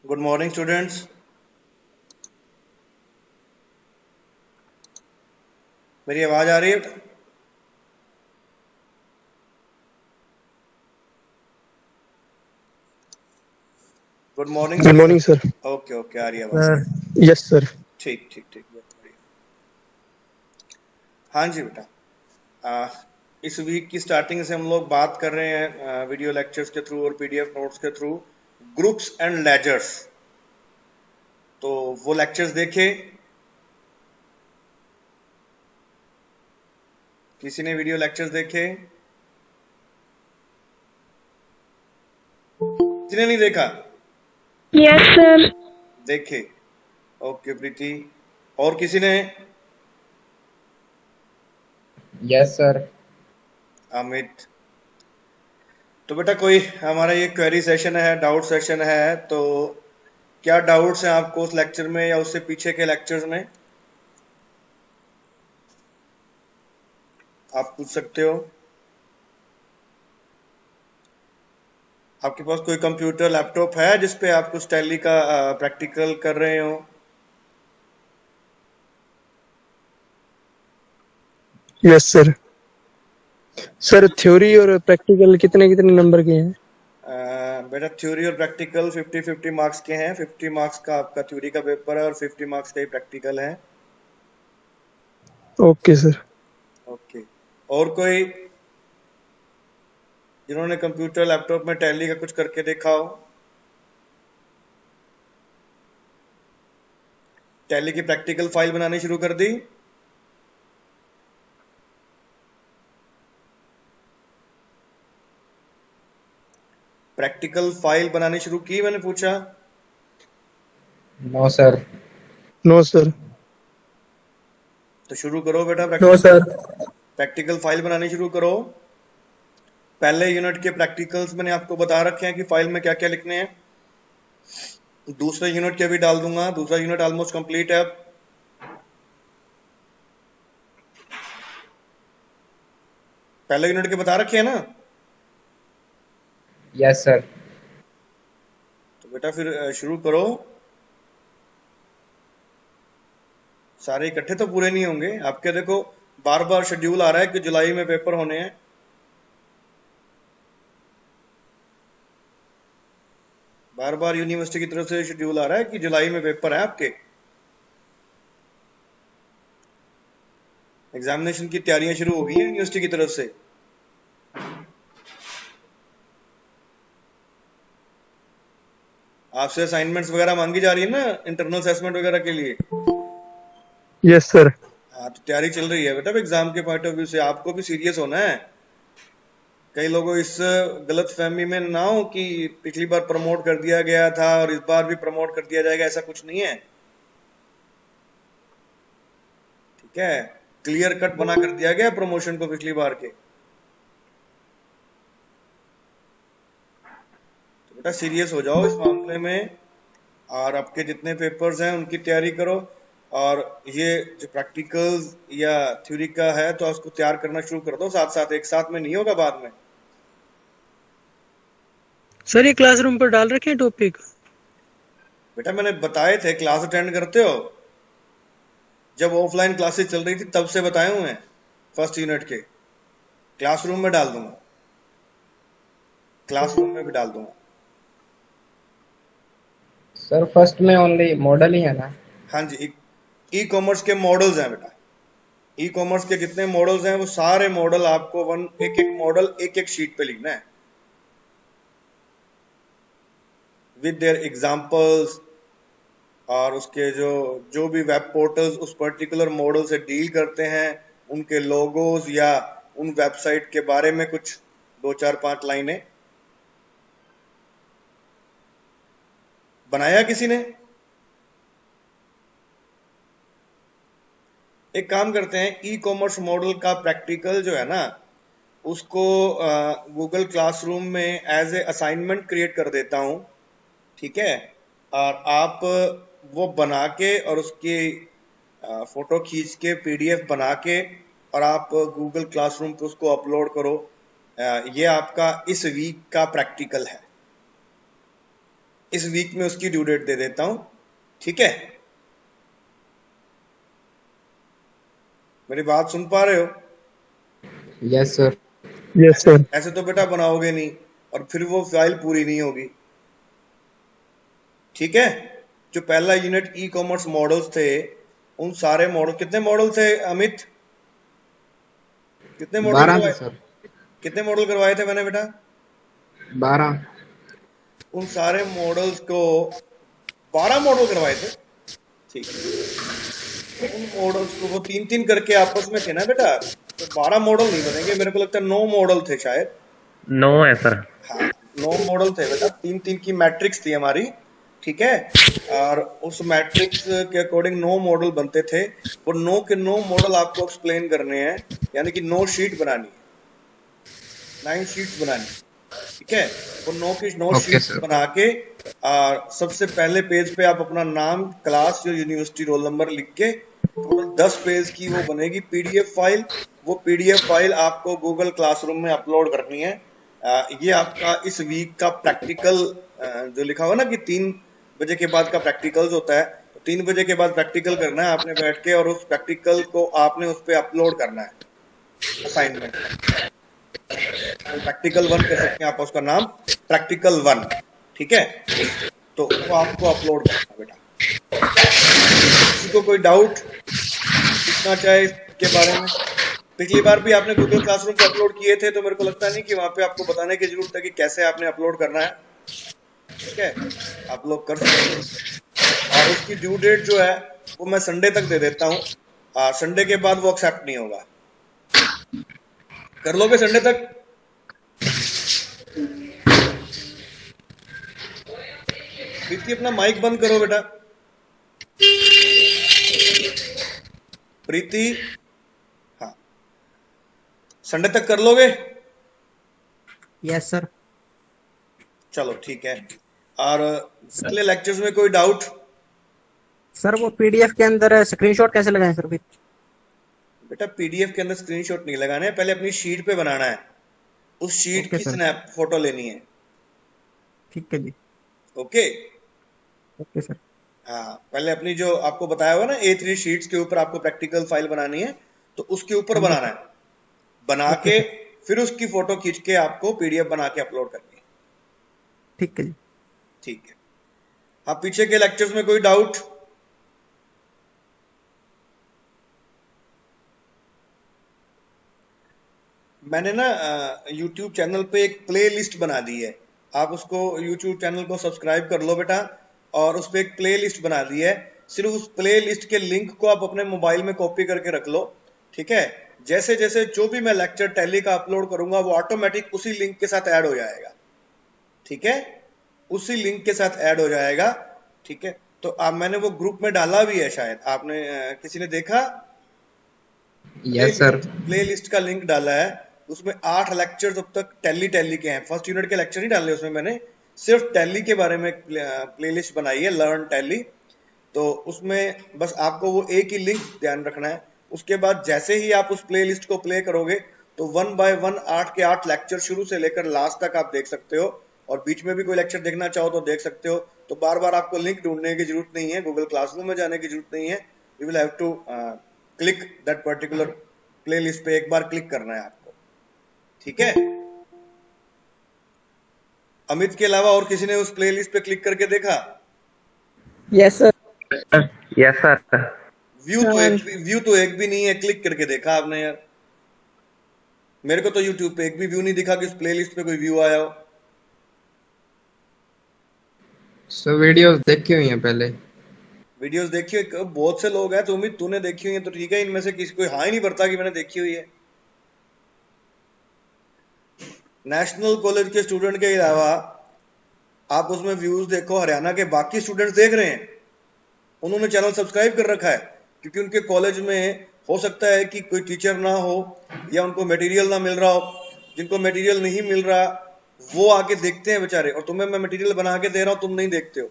Good morning students. मेरी आवाज आ रही है? Good morning good sir. Morning sir. Okay okay, आ रही है आवाज। Yes sir. ठीक ठीक ठीक, बहुत बढ़िया। हाँ जी बेटा, इस वीक की स्टार्टिंग से हम लोग बात कर रहे हैं वीडियो लेक्चर्स के थ्रू और पीडीएफ नोट्स के थ्रू ग्रुप्स एंड लेजर्स। तो वो लेक्चर्स देखे? किसी ने वीडियो लेक्चर्स देखे? किसी ने नहीं देखा? Yes sir. देखे। ओके प्रीति। और किसी ने? Yes sir. अमित। तो बेटा कोई हमारा ये क्वेरी सेशन है, डाउट सेशन है, तो क्या डाउट्स हैं आपको उस लेक्चर में या उससे पीछे के लेक्चर्स में? आप पूछ सकते हो। आपके पास कोई कंप्यूटर लैपटॉप है जिसपे आप कुछ टैली का प्रैक्टिकल कर रहे हो? Yes sir. सर थ्योरी और प्रैक्टिकल कितने कितने नंबर के हैं? बेटा थ्योरी और प्रैक्टिकल 50-50 मार्क्स के हैं। 50 मार्क्स का आपका थ्योरी का पेपर है और 50 मार्क्स का ही प्रैक्टिकल है। Okay sir. ओके। और कोई जिन्होंने कंप्यूटर लैपटॉप में टैली का कुछ करके देखा हो? टैली की प्रैक्टिकल फाइल बनानी शुरू कर दी? प्रैक्टिकल फाइल बनानी शुरू की मैंने पूछा? No sir. No sir. तो शुरू करो बेटा, नो सर। प्रैक्टिकल फाइल बनानी शुरू करो। पहले यूनिट के प्रैक्टिकल्स मैंने आपको बता रखे हैं कि फाइल में क्या क्या लिखने हैं। दूसरे यूनिट के भी डाल दूंगा। दूसरा यूनिट ऑलमोस्ट कंप्लीट है अब। पहले यूनिट के बता रखे हैं ना? Yes sir. तो बेटा फिर शुरू करो। सारे इकट्ठे तो पूरे नहीं होंगे आपके। देखो बार बार शेड्यूल आ रहा है कि जुलाई में पेपर होने हैं। बार बार यूनिवर्सिटी की तरफ से शेड्यूल आ रहा है कि जुलाई में पेपर है आपके। एग्जामिनेशन की तैयारियां शुरू हो गई हैं यूनिवर्सिटी की तरफ से। आपसे असाइनमेंट्स वगैरह मांगी जा रही है ना इंटरनल असेसमेंट वगैरह के लिए। Yes sir. हाँ, तो तैयारी चल रही है बेटा। एग्जाम के पॉइंट ऑफ व्यू से आपको भी सीरियस होना है। कई लोगों इस गलत फहमी में ना हो कि पिछली बार प्रमोट कर दिया गया था और इस बार भी प्रमोट कर दिया जाएगा, ऐसा कुछ नहीं है। ठीक है, क्लियर कट बना कर दिया गया प्रमोशन को पिछली बार के। तो बेटा सीरियस हो जाओ इस मामले में, और आपके जितने पेपर्स हैं उनकी तैयारी करो। और ये जो प्रैक्टिकल्स या थ्योरी का है तो उसको तैयार करना शुरू कर दो साथ साथ। एक साथ में नहीं होगा बाद में। सर ये क्लासरूम पर डाल रखे हैं टॉपिक? बेटा मैंने बताए थे, क्लास अटेंड करते हो? जब ऑफलाइन क्लासेस चल रही थी तब से बताए हुए हैं। फर्स्ट यूनिट के क्लासरूम में डाल दूंगा। क्लासरूम में भी डाल दूंगा। सर फर्स्ट में ओनली मॉडल ही है ना? हाँ जी, ई कॉमर्स के मॉडल्स हैं बेटा। ई कॉमर्स के जितने मॉडल्स हैं वो सारे मॉडल आपको एक एक मॉडल एक एक शीट पे लिखना है विद देयर एग्जांपल्स। और उसके जो जो भी वेब पोर्टल्स उस पर्टिकुलर मॉडल से डील करते हैं उनके लोगोज या उन वेबसाइट के बारे में कुछ 2-4-5 लाइनें। बनाया किसी ने? एक काम करते हैं, ई कॉमर्स मॉडल का प्रैक्टिकल जो है ना उसको गूगल क्लासरूम में एज ए असाइनमेंट क्रिएट कर देता हूं। ठीक है, और आप वो बना के और उसकी फोटो खींच के पीडीएफ बना के और आप गूगल क्लासरूम पे उसको अपलोड करो। ये आपका इस वीक का प्रैक्टिकल है। इस वीक में उसकी ड्यू डेट दे देता हूं, ठीक है? मेरी बात सुन पा रहे हो? Yes sir. Yes sir. ऐसे तो बेटा बनाओगे नहीं और फिर वो फाइल पूरी नहीं होगी, ठीक है? जो पहला यूनिट ई कॉमर्स मॉडल्स थे, उन सारे मॉडल, कितने मॉडल थे अमित? कितने मॉडल 12 थे करवाए? सर। कितने मॉडल करवाए थे मैंने बेटा? 12। उन सारे मॉडल्स को 12 मॉडल करवाए थे, ठीक है? तो उन मॉडल्स को वो 3-3 करके आपस में थे ना बेटा, तो 12 मॉडल नहीं बनेंगे, मेरे को लगता है 9 मॉडल थे शायद। 9 है सर। हाँ, 9 मॉडल थे बेटा, 3-3 की मैट्रिक्स थी हमारी, ठीक है? और उस मैट्रिक्स के अकॉर्डिंग 9 मॉडल बनते थे, और 9 के 9 मॉडल आपको एक्सप्लेन करने हैं, यानी कि 9 शीट बनानी है, 9 शीट्स बनानी है, ठीक है? वो 9 की 9 ओके शीट्स सर। बना के सबसे पहले पेज पे आप अपना नाम, क्लास, जो यूनिवर्सिटी, रोल नंबर लिख के टोटल 10 पेज की वो बनेगी पीडीएफ फाइल। वो पीडीएफ फाइल आपको गूगल क्लासरूम में अपलोड करनी है। ये आपका इस वीक का प्रैक्टिकल, जो लिखा हुआ ना कि 3 बजे के बाद का प्रैक्टिकल्स होता है, तो 3 बजे के बाद प्रैक्टिकल करना है आपने बैठ के, और उस प्रैक्टिकल को आपने उस पर अपलोड करना है असाइनमेंट। प्रैक्टिकल 1 कह सकते हैं आप उसका नाम, प्रैक्टिकल 1, ठीक है? तो वो आपको अपलोड करना है बेटा। किसी को कोई डाउट पूछना चाहे इसके बारे में? पिछली बार भी आपने गूगल क्लासरूम पे अपलोड किए थे, तो मेरे को लगता नहीं कि वहां पे आपको बताने की जरूरत है कि कैसे आपने अपलोड करना है, ठीक है? आप लोग कर सकते हैं। और उसकी ड्यू डेट जो है वो मैं संडे तक दे देता हूँ, संडे के बाद वो एक्सेप्ट नहीं होगा। कर लोगे संडे तक? प्रीति अपना माइक बंद करो बेटा। प्रीति, हाँ, संडे तक कर लोगे? Yes sir. चलो ठीक है। और पिछले लेक्चर्स में कोई डाउट? सर वो पीडीएफ के अंदर स्क्रीनशॉट कैसे लगाएं सर फिर? बेटा पीडीएफ के अंदर स्क्रीनशॉट नहीं लगाना है, पहले अपनी शीट पे बनाना है, उस शीट ओके की सर। स्नैप फोटो लेनी है, ठीक है जी। ओके? Okay sir. हाँ, पहले अपनी जो आपको बताया हुआ ना A3 शीट्स के ऊपर आपको प्रैक्टिकल फाइल बनानी है, तो उसके ऊपर बनाना है, बना ओके के सर। फिर उसकी फोटो खींच के आपको पीडीएफ बना के अपलोड करनी है, ठीक है जी। ठीक है? हाँ, पीछे के लेक्चर्स में कोई डाउट? मैंने ना YouTube चैनल पे एक प्ले लिस्ट बना दी है, आप उसको YouTube चैनल को सब्सक्राइब कर लो बेटा, और उस पे एक प्ले लिस्ट बना दी है। सिर्फ उस प्ले लिस्ट के लिंक को आप अपने मोबाइल में कॉपी करके रख लो, ठीक है? जैसे जैसे जो भी मैं लेक्चर टैली का अपलोड करूंगा वो ऑटोमेटिक उसी लिंक के साथ ऐड हो जाएगा, ठीक है? उसी लिंक के साथ ऐड हो जाएगा, ठीक है? तो आप, मैंने वो ग्रुप में डाला भी है, शायद आपने किसी ने देखा? Yes sir. प्ले लिस्ट का लिंक डाला है, उसमें 8 लेक्चर्स अब तक टैली के हैं। फर्स्ट यूनिट के लेक्चर नहीं डाले उसमें, मैंने सिर्फ टैली के बारे में प्ले लिस्ट बनाई है, लर्न टैली। तो उसमें बस आपको वो एक ही लिंक ध्यान रखना है, उसके बाद जैसे ही आप उस प्ले लिस्ट को प्ले करोगे तो 1 बाय 1 8 के 8 लेक्चर शुरू से लेकर लास्ट तक आप देख सकते हो, और बीच में भी कोई लेक्चर देखना चाहो तो देख सकते हो। तो बार बार आपको लिंक ढूंढने की जरूरत नहीं है, गूगल क्लासरूम में जाने की जरूरत नहीं है। You will have to click that particular playlist पे, एक बार क्लिक करना है आपको, ठीक है? अमित के अलावा और किसी ने उस प्ले लिस्ट पे क्लिक करके देखा? Yes sir. Yes sir. View तो एक भी नहीं है, क्लिक करके देखा आपने यार? मेरे को तो YouTube पे एक भी व्यू नहीं दिखा कि उस प्ले लिस्ट पे कोई व्यू आया हो। सर वीडियोस देखी हुई हैं पहले। वीडियोस देखी हुई बहुत से लोग हैं, तो उम्मीद तूने देखी हुई है तो ठीक है, इनमें से किसी कोई हाँ ही नहीं भरता कि मैंने देखी हुई है। नेशनल कॉलेज के स्टूडेंट के अलावा आप उसमें व्यूज देखो, हरियाणा के बाकी स्टूडेंट्स देख रहे हैं, उन्होंने चैनल सब्सक्राइब कर रखा है, क्योंकि उनके कॉलेज में हो सकता है कि कोई टीचर ना हो या उनको मटेरियल ना मिल रहा हो। जिनको मटेरियल नहीं मिल रहा वो आके देखते हैं बेचारे, और तुम्हें मैं मटेरियल बना के दे रहा हूं, तुम नहीं देखते हो।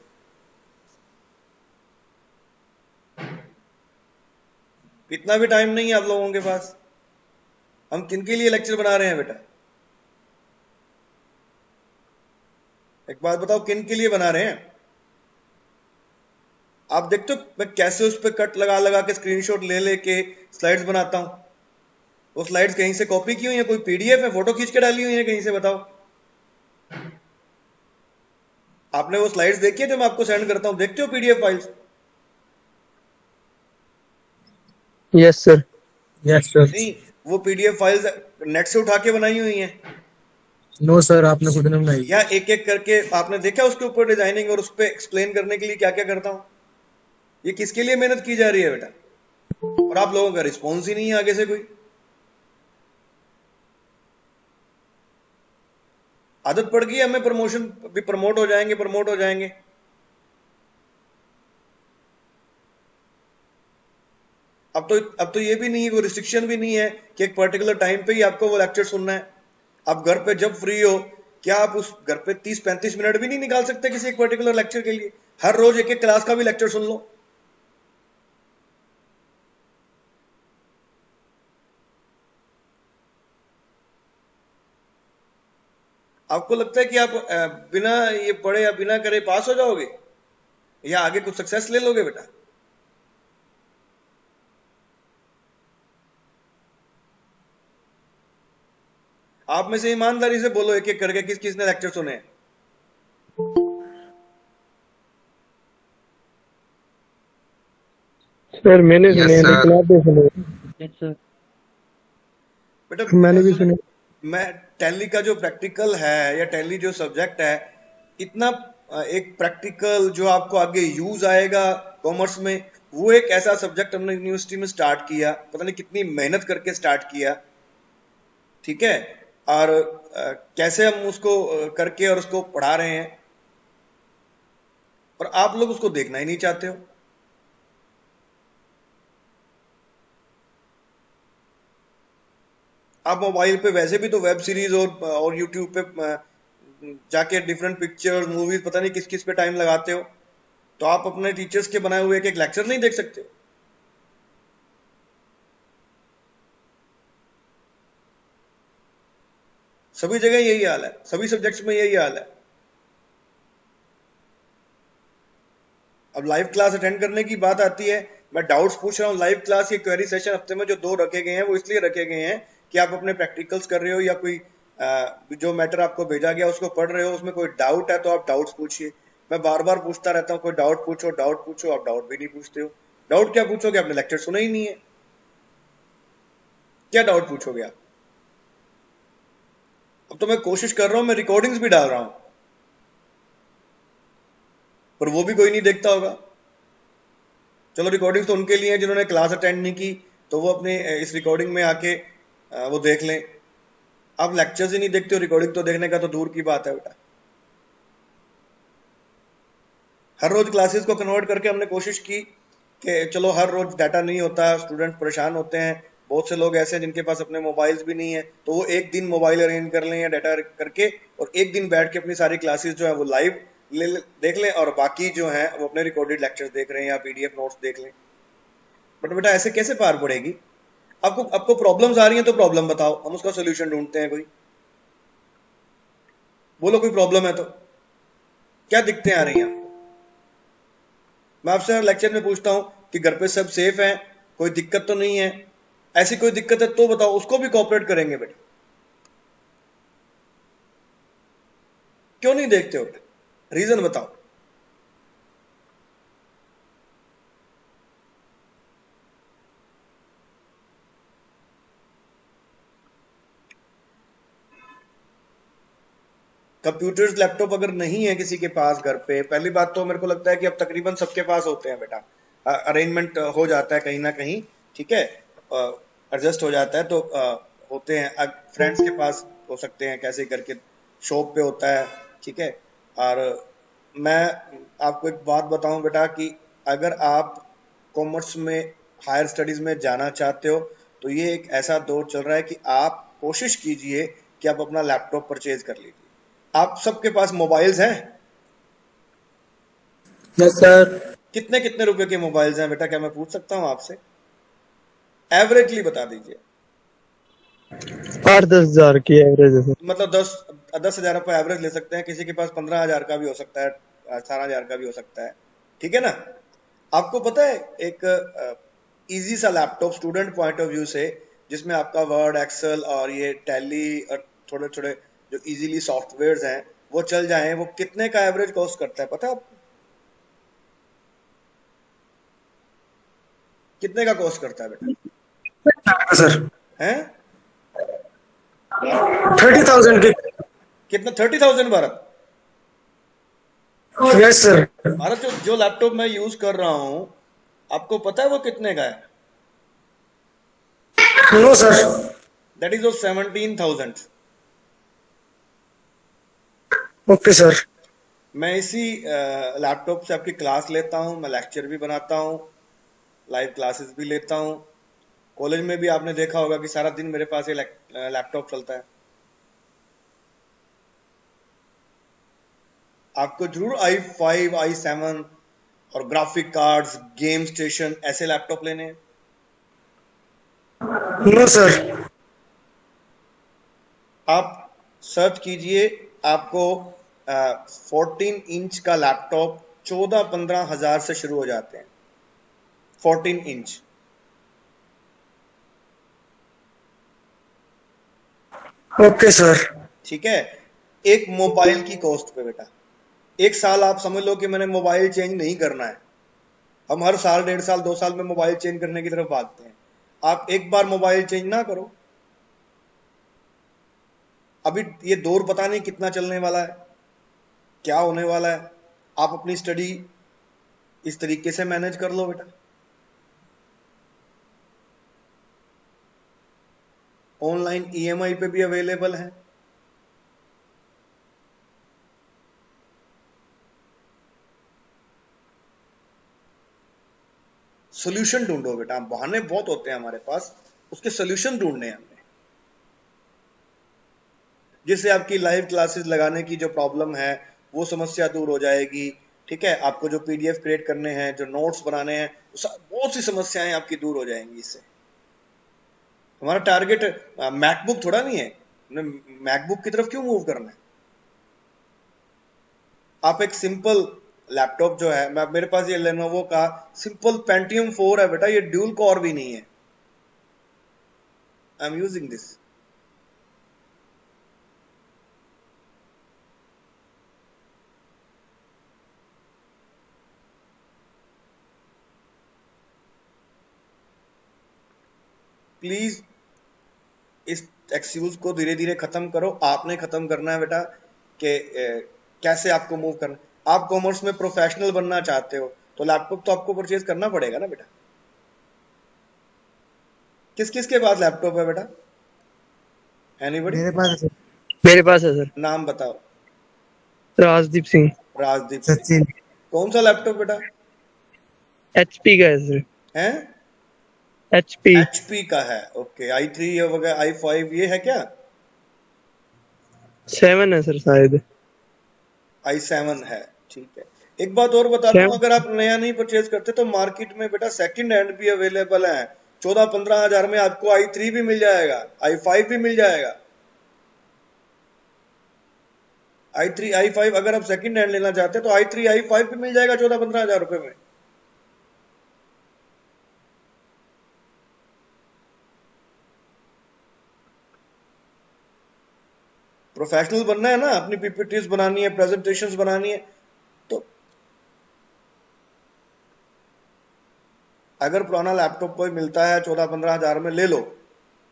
इतना भी टाइम नहीं है आप लोगों के पास। हम किन के लिए लेक्चर बना रहे हैं बेटा? एक बात बताओ, किन के लिए बना रहे हैं? आप देखते हो मैं कैसे उस पर कट लगा लगा के स्क्रीनशॉट ले लेके स्लाइड्स बनाता हूं। वो स्लाइड्स कहीं से कॉपी की हुई है, कोई पीडीएफ है, फोटो खींच के डाली हुई है कहीं से? बताओ। आपने वो स्लाइड्स देखी है जो मैं आपको सेंड करता हूं? देखते हो PDF files? Yes sir. Yes sir. नहीं, वो पीडीएफ फाइल्स नेट से उठा के बनाई हुई हैं नो सर, आपने खुद ने बनाई। या एक एक करके आपने देखा उसके ऊपर डिजाइनिंग और उस पर एक्सप्लेन करने के लिए क्या क्या करता हूं? ये किसके लिए मेहनत की जा रही है बेटा? और आप लोगों का रिस्पॉन्स ही नहीं है आगे से कोई। आदत पड़ गई हमें, प्रमोशन भी, प्रमोट हो जाएंगे। अब तो ये भी नहीं है, कोई रिस्ट्रिक्शन भी नहीं है कि एक पर्टिकुलर टाइम पे ही आपको वो लेक्चर सुनना है। आप घर पे जब फ्री हो, क्या आप उस घर पे 30-35 मिनट भी नहीं निकाल सकते किसी एक पर्टिकुलर लेक्चर के लिए? हर रोज एक एक क्लास का भी लेक्चर सुन लो। आपको लगता है कि आप बिना ये पढ़े या बिना करे पास हो जाओगे या आगे कुछ सक्सेस ले लोगे बेटा? आप में से ईमानदारी से बोलो एक एक करके, किस किसने लेक्चर सुने हैं? सर मैंने यस सुने हैं, सर। लेकिन आप भी सुने? बेटा मैंने भी सुने। मैं टैली का जो प्रैक्टिकल है या टैली जो सब्जेक्ट है, इतना एक प्रैक्टिकल जो आपको आगे यूज आएगा कॉमर्स में, वो एक ऐसा सब्जेक्ट हमने यूनिवर्सिटी में स्टार्ट किया, पता नहीं कितनी मेहनत करके स्टार्ट किया, ठीक है? और कैसे हम उसको करके और उसको पढ़ा रहे हैं, और आप लोग उसको देखना ही नहीं चाहते हो। आप मोबाइल पे वैसे भी तो वेब सीरीज और यूट्यूब पे जाके डिफरेंट पिक्चर्स, मूवीज, पता नहीं किस किस पे टाइम लगाते हो, तो आप अपने टीचर्स के बनाए हुए एक एक लेक्चर नहीं देख सकते? सभी जगह यही हाल है, सभी सब्जेक्ट्स में यही हाल है। अब लाइव क्लास अटेंड करने की बात आती है, मैं डाउट्स पूछ रहा हूँ। लाइव क्लास के क्वेरी सेशन हफ्ते में जो 2 रखे गए हैं, वो इसलिए रखे गए हैं कि आप अपने प्रैक्टिकल्स कर रहे हो या कोई जो मैटर आपको भेजा गया उसको पढ़ रहे हो, उसमें कोई डाउट है तो आप डाउट्स पूछिए। मैं बार बार पूछता रहता हूँ, कोई डाउट पूछो, डाउट पूछो। आप डाउट भी नहीं पूछते हो। डाउट क्या पूछोगे? आपने लेक्चर सुना ही नहीं है, क्या डाउट पूछोगे आप? अब तो मैं कोशिश कर रहा हूं, मैं रिकॉर्डिंग्स भी डाल रहा हूं, पर वो भी कोई नहीं देखता होगा। चलो, रिकॉर्डिंग्स तो उनके लिए है जिन्होंने क्लास अटेंड नहीं की, तो वो अपने इस रिकॉर्डिंग में आके वो देख लें। आप लेक्चर्स ही नहीं देखते हो, रिकॉर्डिंग तो देखने का तो दूर की बात है बेटा। हर रोज क्लासेस को कन्वर्ट करके हमने कोशिश की कि चलो हर रोज डाटा नहीं होता, स्टूडेंट परेशान होते हैं, बहुत से लोग ऐसे हैं जिनके पास अपने मोबाइल्स भी नहीं है, तो वो एक दिन मोबाइल अरेंज कर लें या डाटा करके और एक दिन बैठ के अपनी सारी क्लासेस जो है वो लाइव देख लें, और बाकी जो है वो अपने रिकॉर्डेड लेक्चर्स देख रहे हैं या पीडीएफ नोट्स देख लें। बट बेटा ऐसे कैसे पार पड़ेगी? आपको प्रॉब्लम्स आ रही हैं तो प्रॉब्लम बताओ, हम उसका सोल्यूशन ढूंढते हैं। कोई बोलो कोई प्रॉब्लम है तो, क्या दिक्कतें आ रही हैं आपको? मैं आपसे लेक्चर में पूछता हूं कि घर पे सब सेफ है, कोई दिक्कत तो नहीं है? ऐसी कोई दिक्कत है तो बताओ, उसको भी कोऑपरेट करेंगे बेटा। क्यों नहीं देखते हो? रीजन बताओ। कंप्यूटर्स, लैपटॉप अगर नहीं है किसी के पास घर पे, पहली बात तो मेरे को लगता है कि अब तकरीबन सबके पास होते हैं बेटा, अरेंजमेंट हो जाता है कहीं ना कहीं, ठीक है, एडजस्ट हो जाता है तो होते हैं। फ्रेंड्स के पास हो सकते हैं, कैसे करके शॉप पे होता है, ठीक है। और मैं आपको एक बात बताऊं बेटा कि अगर आप कॉमर्स में हायर स्टडीज में जाना चाहते हो तो ये एक ऐसा दौर चल रहा है कि आप कोशिश कीजिए कि आप अपना लैपटॉप परचेज कर लीजिए। आप सबके पास मोबाइल्स हैं? Yes sir. कितने कितने रुपए के मोबाइल्स हैं बेटा, क्या मैं पूछ सकता हूं आपसे? एवरेजली बता दीजिए। 8-10 हजार की एवरेज है सर। मतलब 10 10,000 रुपये एवरेज ले सकते हैं, किसी के पास 15,000 का भी हो सकता है, 18,000 का भी हो सकता है, ठीक है ना। आपको पता है एक इजी सा laptop student point of view से, जिसमें आपका वर्ड, एक्सेल और ये टैली और थोड़े थोड़े जो इजीली सॉफ्टवेयर्स हैं वो चल जाएं, वो कितने का एवरेज कॉस्ट करता है पता है आपको? कितने का कॉस्ट करता है बेटा? सर हैं 30,000 के। कितना? 30,000 भारत? Yes sir. भारत जो लैपटॉप मैं यूज कर रहा हूं, आपको पता है वो कितने का है? No sir. That is of 17,000। Okay sir. मैं इसी लैपटॉप से आपकी क्लास लेता हूं, मैं लेक्चर भी बनाता हूं, लाइव क्लासेस भी लेता हूं। कॉलेज में भी आपने देखा होगा कि सारा दिन मेरे पास ये लैपटॉप चलता है। आपको जरूर i5, i7 और ग्राफिक कार्ड्स, गेम स्टेशन ऐसे लैपटॉप लेने हैं? No sir. आप सर्च कीजिए, आपको 14 इंच का लैपटॉप 14-15 हजार से शुरू हो जाते हैं। 14 इंच। Okay sir. ठीक है, एक मोबाइल की कॉस्ट पे बेटा। एक साल आप समझ लो कि मैंने मोबाइल चेंज नहीं करना है। हम हर साल, 1.5 साल, 2 साल में मोबाइल चेंज करने की तरफ भागते हैं। आप एक बार मोबाइल चेंज ना करो। अभी ये दौर पता नहीं कितना चलने वाला है, क्या होने वाला है। आप अपनी स्टडी इस तरीके से मैनेज कर लो बेटा। ऑनलाइन ईएमआई पे भी अवेलेबल है। सोल्यूशन ढूंढो बेटा। बहाने बहुत होते हैं हमारे पास, उसके सोल्यूशन ढूंढने हैं हमने, जिससे आपकी लाइव क्लासेस लगाने की जो प्रॉब्लम है वो समस्या दूर हो जाएगी। ठीक है, आपको जो पीडीएफ क्रिएट करने हैं, जो नोट्स बनाने हैं, बहुत सी समस्याएं आपकी दूर हो जाएंगी इससे। हमारा टारगेट मैकबुक थोड़ा नहीं है, मैकबुक की तरफ क्यों मूव करना है। आप एक सिंपल लैपटॉप जो है, मेरे पास ये लेनोवो का सिंपल पेंटियम 4 है बेटा, ये ड्यूल कोर भी नहीं है। I am using this. Please इस एक्सक्यूज को धीरे धीरे खत्म करो। आपने खत्म करना है बेटा कि कैसे आपको मूव करना। आप कॉमर्स में प्रोफेशनल बनना चाहते हो तो लैपटॉप तो आपको परचेज करना पड़ेगा ना बेटा। किस किस के पास लैपटॉप है बेटा? एनीबॉडी? मेरे पास है सर। मेरे पास है सर। नाम बताओ। राजदीप सिंह। राजदीप सिंह। सचिन। कौन सा लैपटॉप बेटा? एचपी का है सर। हैं? एचपी। एचपी का है। ओके, i3 वगैरह, i5 ये है क्या? 7 है सर शायद। i7 है, ठीक है। एक बात और बता दूं, अगर आप नया नहीं परचेज करते तो मार्केट में बेटा सेकंड हैंड भी अवेलेबल है। 14-15 हजार में आपको i3 भी मिल जाएगा, i5 भी मिल जाएगा। i3, i5 अगर आप सेकंड हैंड लेना चाहते हैं तो i3, i5 भी मिल जाएगा 14-15 हजार रुपए में। प्रोफेशनल बनना है ना, अपनी पीपीटीज बनानी है, प्रेजेंटेशंस बनानी है, तो अगर पुराना लैपटॉप कोई मिलता है 14-15 हजार में, ले लो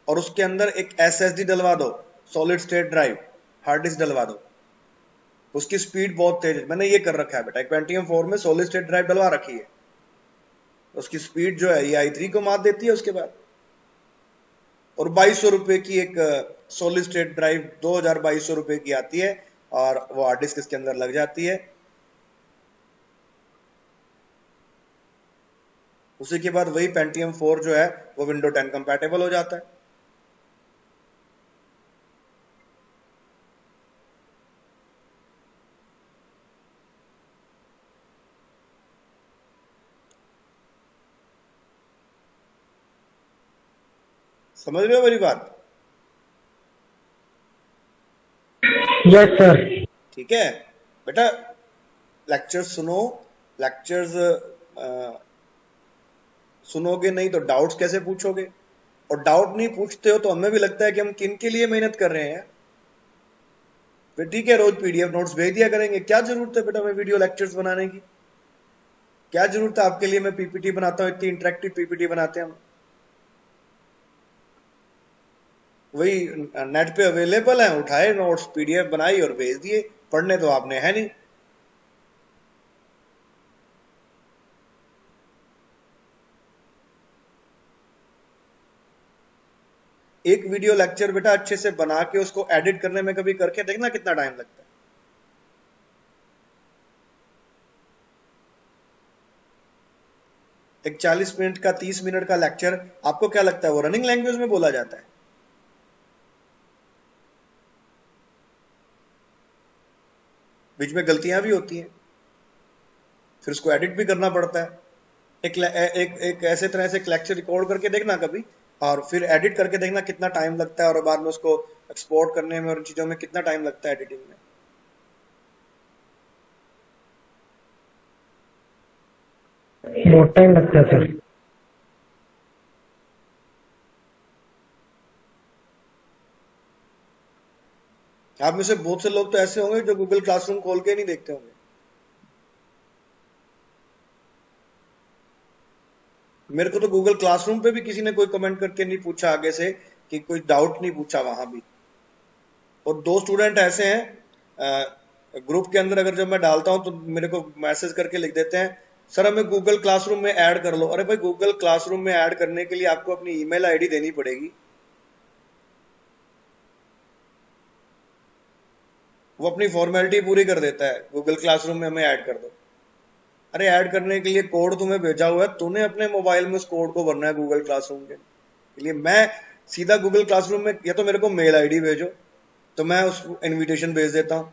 और उसके अंदर एक एसएसडी डलवा दो, solid state drive, hard disk डलवा दो। उसकी स्पीड बहुत तेज है, मैंने ये कर रखा है बेटा, एक पेंटियम 4 में सॉलिड स्टेट ड्राइव डलवा रखी है। उसकी स्पीड जो है ये i3 को मात देती है उसके बाद। और 2200 रुपए की एक सॉलिड स्टेट ड्राइव 2200 रुपए की आती है और वो हार्ड डिस्क इसके अंदर लग जाती है। उसी के बाद वही पेंटियम 4 जो है वो विंडो 10 कंपैटिबल हो जाता है। समझ रहे हो मेरी बात? Yes sir. ठीक है बेटा, लेक्चर्स सुनो, लेक्चर्स सुनोगे नहीं तो डाउट्स कैसे पूछोगे, और डाउट नहीं पूछते हो तो हमें भी लगता है कि हम किन के लिए मेहनत कर रहे हैं। फिर ठीक है, रोज पीडीएफ नोट्स भेज दिया करेंगे, क्या जरूरत है बेटा हमें वीडियो लेक्चर्स बनाने की, क्या जरूरत है आपके लिए मैं पीपीटी बनाता हूं, इतनी इंटरेक्टिव पीपीटी बनाते हैं हम, वही नेट पे अवेलेबल है, उठाए नोट्स पीडीएफ बनाई और भेज दिए, पढ़ने तो आपने है नहीं। एक वीडियो लेक्चर बेटा अच्छे से बना के उसको एडिट करने में कभी करके देखना कितना टाइम लगता है। एक 40 मिनट का 30 मिनट का लेक्चर आपको क्या लगता है वो रनिंग लैंग्वेज में बोला जाता है? बीच में गलतियां भी होती हैं, फिर उसको एडिट भी करना पड़ता है। एक ऐसे तरह से एक लेक्चर रिकॉर्ड करके देखना कभी, और फिर एडिट करके देखना कितना टाइम लगता है, और बाद में उसको एक्सपोर्ट करने में और चीजों में कितना टाइम लगता है एडिटिंग में। बहुत टाइम लगता है सर। आप में से बहुत से लोग तो ऐसे होंगे जो गूगल क्लासरूम खोल के नहीं देखते होंगे। मेरे को तो गूगल क्लासरूम पे भी किसी ने कोई कमेंट करके नहीं पूछा आगे से, कि कोई डाउट नहीं पूछा वहां भी। और 2 स्टूडेंट ऐसे हैं ग्रुप के अंदर, अगर जब मैं डालता हूं तो मेरे को मैसेज करके लिख देते हैं, सर हमें गूगल क्लासरूम में ऐड कर लो। अरे भाई, गूगल क्लासरूम में ऐड करने के लिए आपको अपनी ईमेल आईडी देनी पड़ेगी, वो अपनी फॉर्मेलिटी पूरी कर देता है, गूगल क्लासरूम में हमें ऐड कर दो। अरे ऐड करने के लिए कोड तुम्हें भेजा हुआ है, तूने अपने मोबाइल में उस कोड को भरना है गूगल क्लासरूम के लिए। मैं सीधा गूगल क्लासरूम में, या तो मेरे को मेल आईडी भेजो तो मैं उस इनविटेशन भेज देता हूं।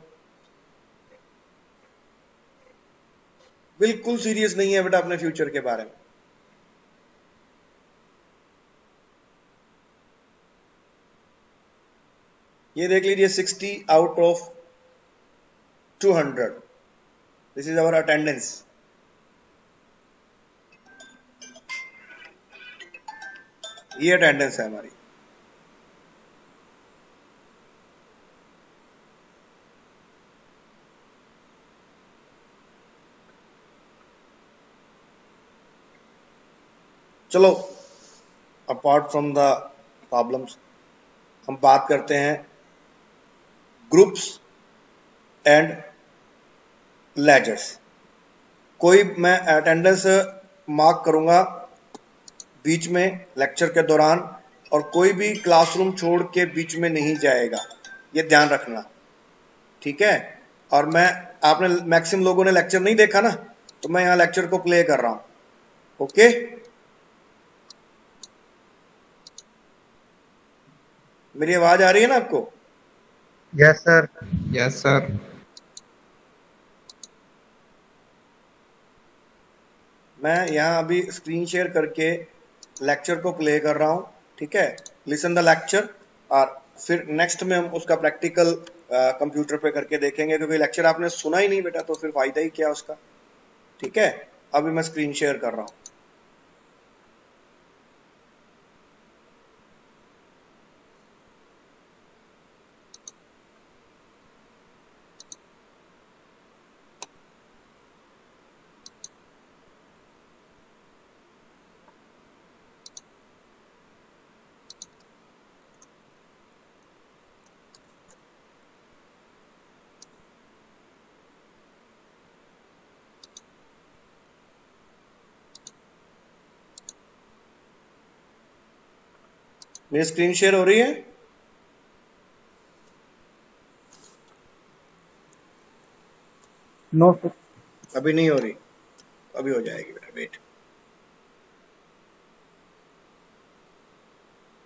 बिल्कुल सीरियस नहीं है बेटा अपने फ्यूचर के बारे में। ये देख लीजिए 60 out of 200, this is our attendance. ये अटेंडेंस है हमारी। चलो, अपार्ट फ्रॉम द प्रॉब्लम्स, हम बात करते हैं ग्रुप्स एंड लेजर्स। कोई मैं अटेंडेंस मार्क करूंगा बीच में लेक्चर के दौरान, और कोई भी क्लासरूम छोड़ के बीच में नहीं जाएगा, ये ध्यान रखना, ठीक है। और मैं, आपने मैक्सिमम लोगों ने लेक्चर नहीं देखा ना, तो मैं यहां लेक्चर को प्ले कर रहा हूं, ओके। मेरी आवाज आ रही है ना आपको? Yes sir. Yes sir. मैं यहां अभी स्क्रीन शेयर करके लेक्चर को प्ले कर रहा हूं, ठीक है। लिसन द लेक्चर, और फिर नेक्स्ट में हम उसका प्रैक्टिकल कंप्यूटर पे करके देखेंगे, क्योंकि लेक्चर आपने सुना ही नहीं बेटा तो फिर फायदा ही क्या उसका, ठीक है। अभी मैं स्क्रीन शेयर कर रहा हूं। मेरी स्क्रीन शेयर हो रही है? No sir. अभी नहीं हो रही, अभी हो जाएगी बेटा, वेट।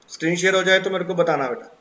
स्क्रीन शेयर हो जाए तो मेरे को बताना बेटा।